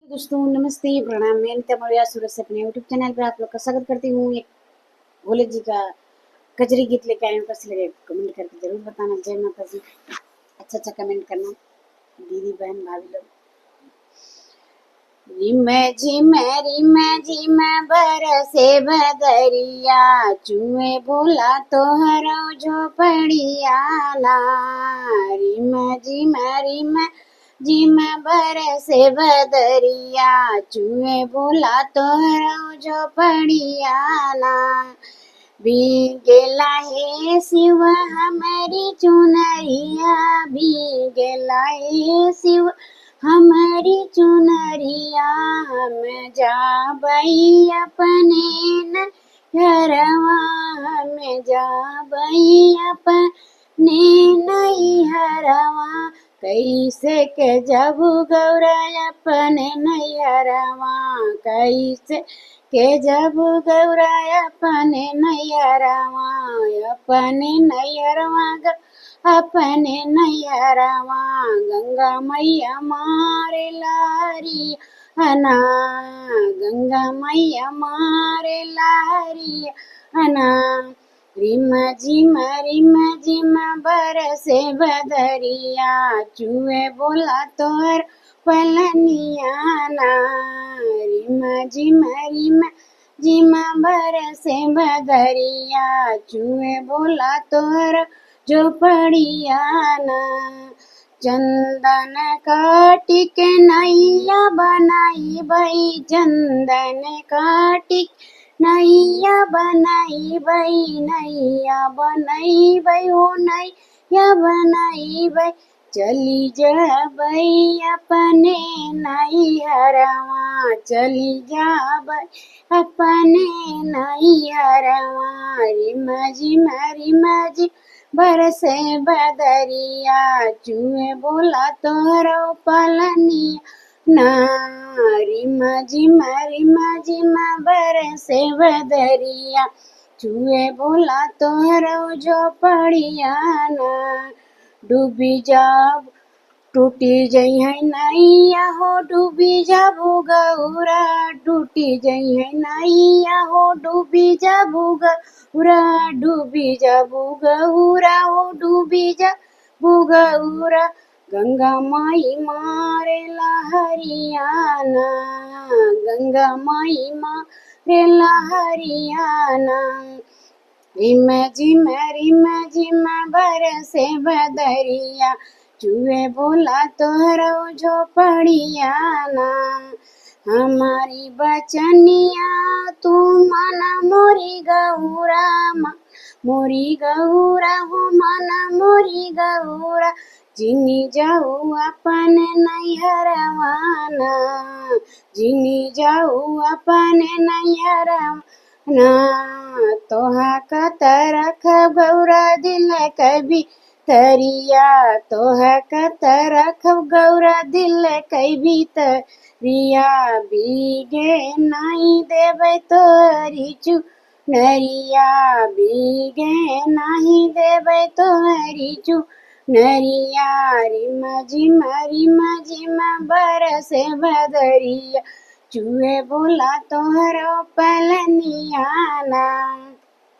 दोस्तों नमस्ते प्रणाम। मैं अनिता मौर्य सूरत से अपने यूट्यूब चैनल पर आप लोग का स्वागत करती हूँ। एक भोले जी का कजरी गीत लेके आई हूँ। कैसे लगे कमेंट करके जरूर बताना। जय माता जी। अच्छा कमेंट करना दीदी बहन भाभी लोग। रिम बरसे बदरिया चुए बोला तो हरो झोपड़िया ना। रिम बरसे बदरिया चुए बोला तो हरो झोपड़िया ना। भीगेला हे शिव हमारी चुनरिया, भीगेला हे शिव हमारी चुनरिया। हम जाबई अपने नैहरवा, हम जाबई अपने नैहरवा। कैसे के जब गौरा अपने नैहरवा, कैसे के जब गौरा अपने नैहरवा, अपने नैहरवा अपने नैहरवा। गंगा मैया मारे लारी हना, गंगा मैया मारे लारी हना। रिम झिम बरसे बदरिया चुए बोला तोर पलनिया ना। रिम झिम बरसे बदरिया चुए बोला तोर झोपड़िया ना। चंदन काटिक नैया बनाई बई, चंदन काटिक नैया बनाई बई, नैया बनाई बई हो नैया बनाई बई। चली जाबई अपने नैहरवा, चली जाबई अपने नैहरवा। रिम झिम बरसे बदरिया चुए बोला तोहरो पलनिया ना। रिम झिम बरसे बदरिया चुए बोला तोहरो झोपड़िया ना। डूबी जाब टूटी जई है नैया हो, डूबी जाबू गौरा, टूटी जई है नैया हो, डूबी जाबू गौरा, डूबी जाबू गौरा हो, डूबी जाबू गौरा। गंगा माई मारे लहरियाना, गंगा माई मारे लहरियाना। रिम झिम बरसे बदरिया चुए बोला तोहरो झोपड़िया ना। हमारी बचनिया तू माना मोरी गौरा, मोरी गौरा हो माना मोरी गौरा। जिनी जाऊ अपन नैहरवा ना, जिनी जाऊ अपन नैहरवा ना। तोहा कत रख गौरा दिल कभी तरिया, तोहा कत रख गौरा दिल कभी तरिया। भीगे नहीं देवे तोरी चुनरिया, भीगे नहीं देवे तोरी चुनरिया। रिम झिम बरसे बदरिया चुए बोला तोहरो पलनिया ना।